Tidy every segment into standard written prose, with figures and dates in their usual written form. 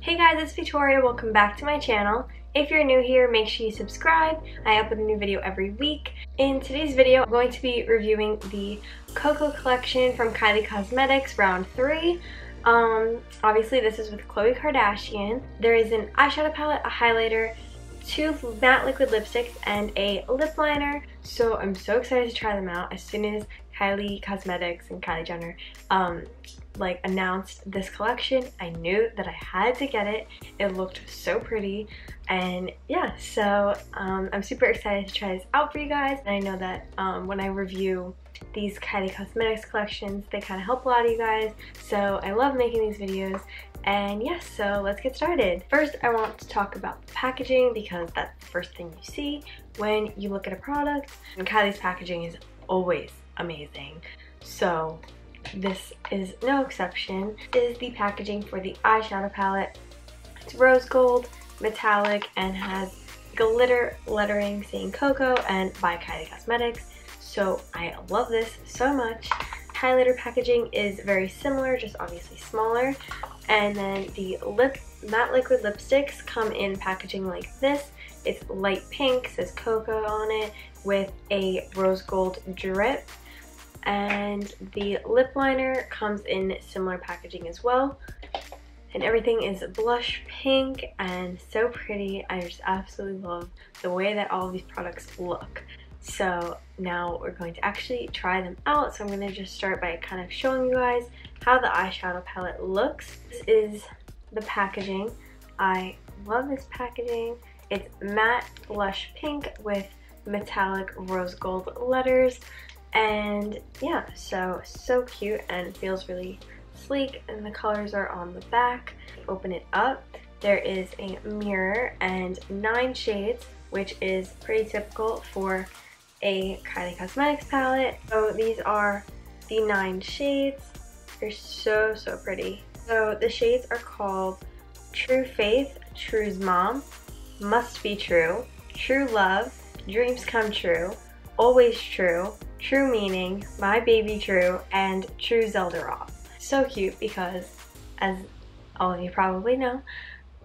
Hey guys, it's Victoria. Welcome back to my channel. If you're new here, make sure you subscribe. I upload a new video every week. In today's video, I'm going to be reviewing the Koko Collection from Kylie Cosmetics round 3. Obviously this is with Khloe Kardashian. There is an eyeshadow palette, a highlighter, 2 matte liquid lipsticks, and a lip liner. So I'm so excited to try them out. As soon as Kylie Cosmetics and Kylie Jenner announced this collection, I knew that I had to get it. It looked so pretty, and yeah, so I'm super excited to try this out for you guys. And I know that when I review these Kylie Cosmetics collections, they kind of help a lot of you guys, so I love making these videos. And yes, so let's get started. First, I want to talk about the packaging because that's the first thing you see when you look at a product. And Kylie's packaging is always amazing, so this is no exception. This is the packaging for the eyeshadow palette. It's rose gold, metallic, and has glitter lettering saying Koko and by Kylie Cosmetics. So I love this so much. Highlighter packaging is very similar, just obviously smaller. And then the matte liquid lipsticks come in packaging like this. It's light pink, says Koko on it, with a rose gold drip. And the lip liner comes in similar packaging as well. And everything is blush pink and so pretty. I just absolutely love the way that all of these products look. So now we're going to actually try them out. So I'm going to just start by kind of showing you guys how the eyeshadow palette looks. This is the packaging. I love this packaging. It's matte blush pink with metallic rose gold letters. And yeah, so cute and feels really sleek, and the colors are on the back. Open it up. There is a mirror and 9 shades, which is pretty typical for a Kylie Cosmetics palette. So these are the 9 shades. They're so pretty. So the shades are called True Faith, True's Mom, Must Be True, True Love, Dreams Come True, Always True, True Meaning, My Baby True, and True Zelda. So cute because, as all of you probably know,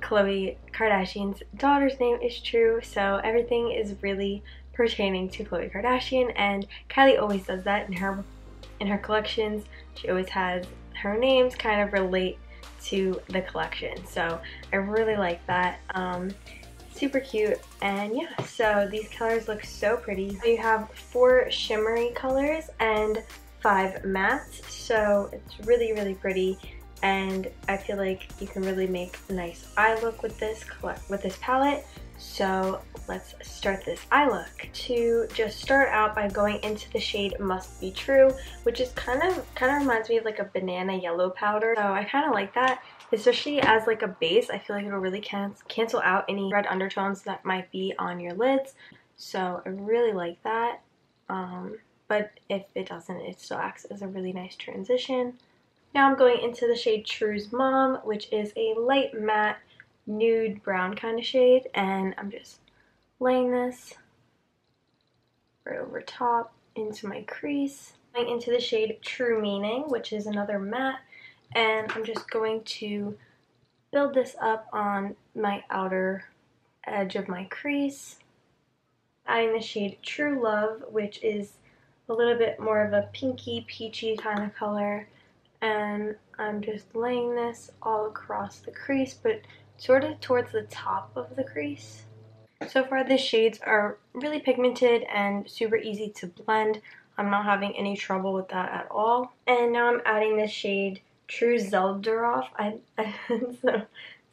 Khloe Kardashian's daughter's name is True, so everything is really pertaining to Khloe Kardashian, and Kylie always does that in her collections. She always has her names kind of relate to the collection, so I really like that. Super cute. And yeah, so these colors look so pretty. So you have 4 shimmery colors and 5 mattes, so it's really pretty, and I feel like you can really make a nice eye look with this palette. So let's start this eye look. To just start out by going into the shade Must Be True, which is kind of reminds me of like a banana yellow powder, so I kind of like that. Especially as like a base, I feel like it'll really cancel out any red undertones that might be on your lids. So I really like that. But if it doesn't, it still acts as a really nice transition. Now I'm going into the shade True's Mom, which is a light matte nude brown kind of shade. And I'm just laying this right over top into my crease. Going into the shade True Meaning, which is another matte. And I'm just going to build this up on my outer edge of my crease. Adding the shade True Love, which is a little bit more of a pinky, peachy kind of color. And I'm just laying this all across the crease, but sort of towards the top of the crease. So far the shades are really pigmented and super easy to blend. I'm not having any trouble with that at all. And now I'm adding this shade True Zelda.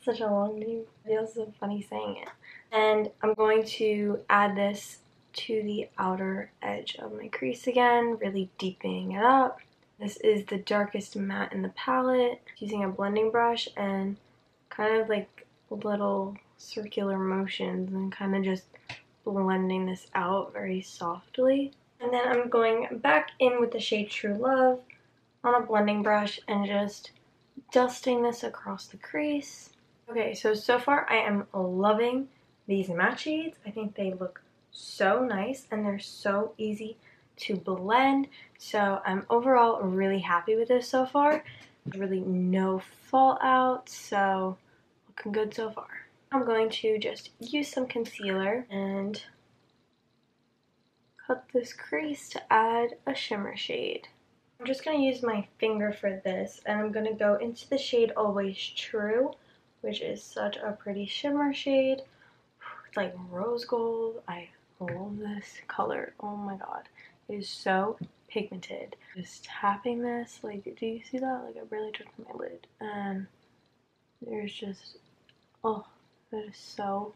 Such a long name. It feels so funny saying it. And I'm going to add this to the outer edge of my crease again, really deepening it up. This is the darkest matte in the palette. Using a blending brush and kind of like little circular motions and kind of just blending this out very softly. And then I'm going back in with the shade True Love on a blending brush and just dusting this across the crease. Okay, so far I am loving these matte shades. I think they look so nice and they're so easy to blend. So I'm overall really happy with this so far. Really no fallout, so looking good so far. I'm going to just use some concealer and cut this crease to add a shimmer shade. I'm just going to use my finger for this, and I'm going to go into the shade Always True, which is such a pretty shimmer shade. It's like rose gold. I love this color. Oh my god. It is so pigmented. Just tapping this, like, do you see that? Like, I barely touched my lid. And there's just, oh, that is so,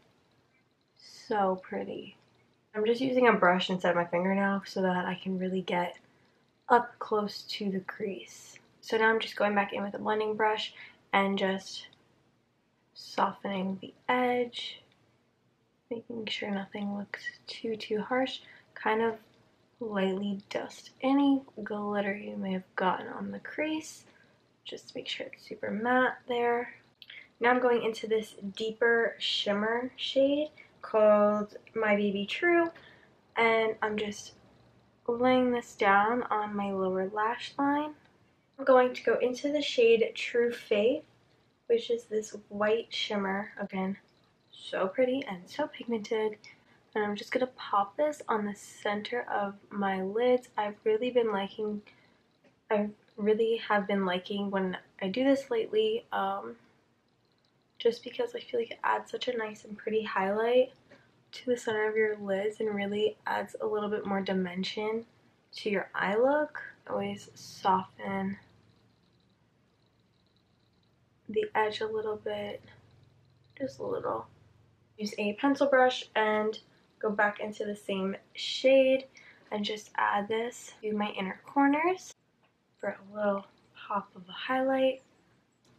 so pretty. I'm just using a brush instead of my finger now so that I can really get up close to the crease. So now I'm just going back in with a blending brush and just softening the edge, making sure nothing looks too harsh. Kind of lightly dust any glitter you may have gotten on the crease, just to make sure it's super matte there. Now I'm going into this deeper shimmer shade called My Baby True, and I'm just laying this down on my lower lash line. I'm going to go into the shade True Faith, which is this white shimmer. Again, so pretty and so pigmented. And I'm just going to pop this on the center of my lids. I really have been liking when I do this lately, just because I feel like it adds such a nice and pretty highlight to the center of your lids and really adds a little bit more dimension to your eye look. Always soften the edge a little bit, just a little. Use a pencil brush and go back into the same shade and just add this to my inner corners for a little pop of a highlight.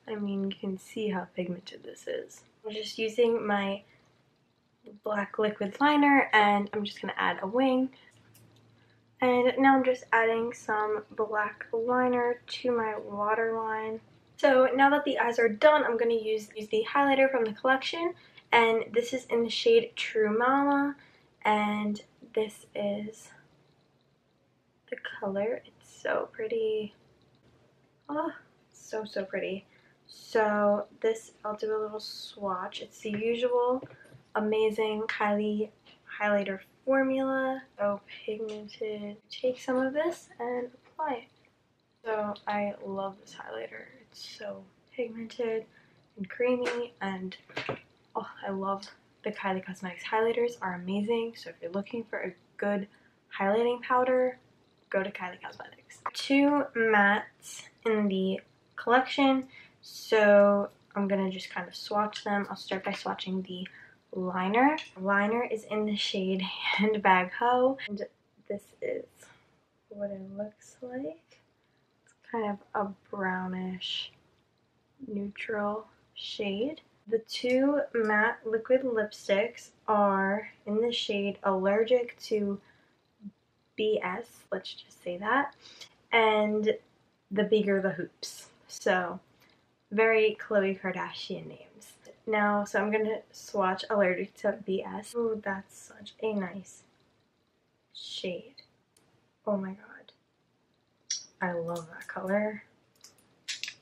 I mean, you can see how pigmented this is. I'm just using my black liquid liner and I'm just going to add a wing. And now I'm just adding some black liner to my waterline. So now that the eyes are done, I'm going to use the highlighter from the collection, and this is in the shade True Mama, and this is the color. It's so pretty. Oh, so pretty. So this, I'll do a little swatch. It's the usual amazing Kylie highlighter formula. So pigmented. Take some of this and apply it. So I love this highlighter. It's so pigmented and creamy, and oh, I love the Kylie Cosmetics highlighters. Are amazing. So if you're looking for a good highlighting powder, go to Kylie Cosmetics. 2 mattes in the collection, so I'm gonna just kind of swatch them. I'll start by swatching the liner. Liner is in the shade Handbag Ho, and this is what it looks like. It's kind of a brownish neutral shade. The 2 matte liquid lipsticks are in the shade Allergic to BS, let's just say that, and The Bigger the Hoops. So very Khloe Kardashian names. Now, so I'm going to swatch Allergic to BS. Oh, that's such a nice shade. Oh my god. I love that color.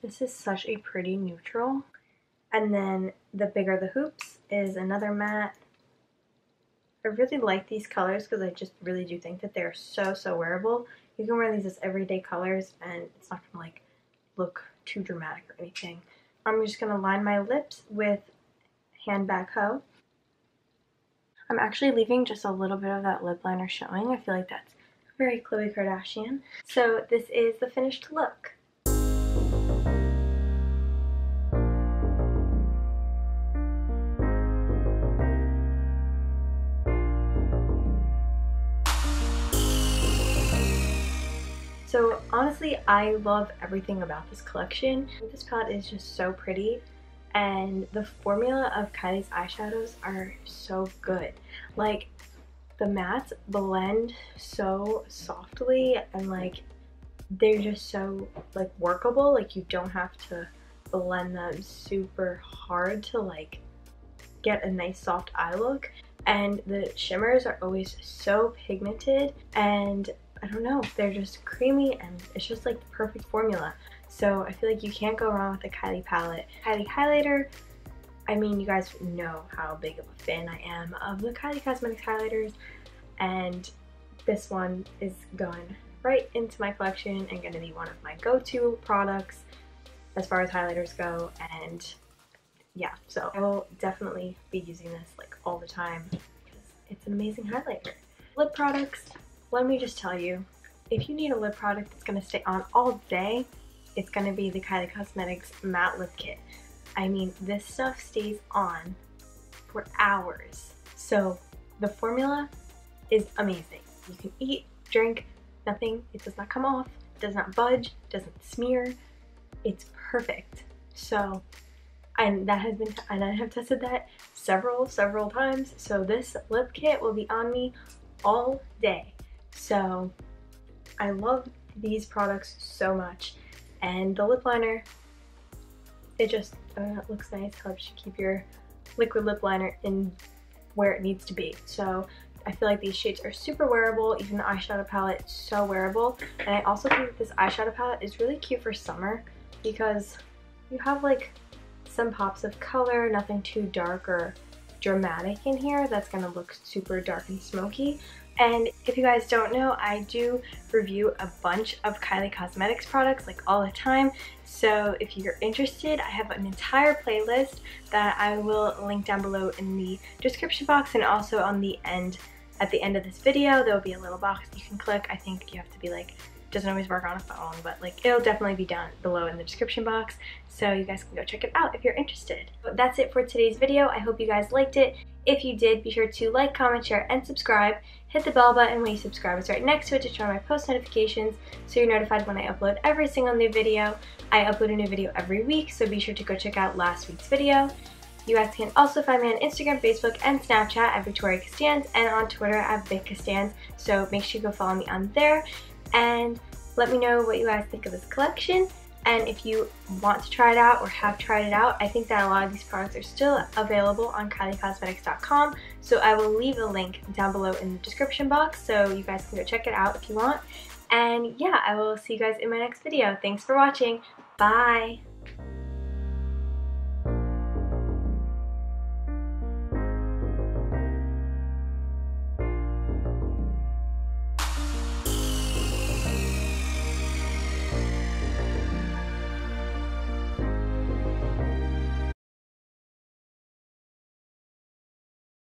This is such a pretty neutral. And then The Bigger the Hoops is another matte. I really like these colors because I just really do think that they're so wearable. You can wear these as everyday colors and it's not going to like look too dramatic or anything. I'm just going to line my lips with Handbag Ho. I'm actually leaving just a little bit of that lip liner showing. I feel like that's very Khloe Kardashian. So this is the finished look. So honestly, I love everything about this collection. This palette is just so pretty, and the formula of Kylie's eyeshadows are so good. Like, the mattes blend so softly, and like they're just so like workable. Like, you don't have to blend them super hard to like get a nice soft eye look. And the shimmers are always so pigmented, and I don't know, they're just creamy, and it's just like the perfect formula. So I feel like you can't go wrong with the Kylie palette. Kylie highlighter, I mean, you guys know how big of a fan I am of the Kylie Cosmetics highlighters, and this one is going right into my collection and going to be one of my go-to products as far as highlighters go. And yeah, so I will definitely be using this like all the time because it's an amazing highlighter. Lip products, let me just tell you, if you need a lip product that's going to stay on all day, it's going to be the Kylie Cosmetics Matte Lip Kit. I mean, this stuff stays on for hours. So the formula is amazing. You can eat, drink, nothing. It does not come off, it does not budge, doesn't smear. It's perfect. So, and I have tested that several times. So this lip kit will be on me all day. So I love these products so much. And the lip liner, it just looks nice, helps you keep your liquid lip liner in where it needs to be. So I feel like these shades are super wearable. Even the eyeshadow palette is so wearable. And I also think that this eyeshadow palette is really cute for summer because you have like some pops of color, nothing too dark or dramatic in here that's gonna look super dark and smoky. And if you guys don't know, I do review a bunch of Kylie Cosmetics products like all the time. So if you're interested, I have an entire playlist that I will link down below in the description box, and also on the end, at the end of this video, there will be a little box you can click. I think you have to be like, doesn't always work on a phone, but like it'll definitely be down below in the description box, so you guys can go check it out if you're interested. But that's it for today's video. I hope you guys liked it. If you did, be sure to like, comment, share, and subscribe. Hit the bell button when you subscribe. It's right next to it to turn on my post notifications so you're notified when I upload every single new video. I upload a new video every week, so be sure to go check out last week's video. You guys can also find me on Instagram, Facebook, and Snapchat at Victoria Costanz, and on Twitter at Vic Costanz, so make sure you go follow me on there. And let me know what you guys think of this collection, and if you want to try it out or have tried it out. I think that a lot of these products are still available on KylieCosmetics.com, so I will leave a link down below in the description box so you guys can go check it out if you want. And yeah, I will see you guys in my next video. Thanks for watching. Bye!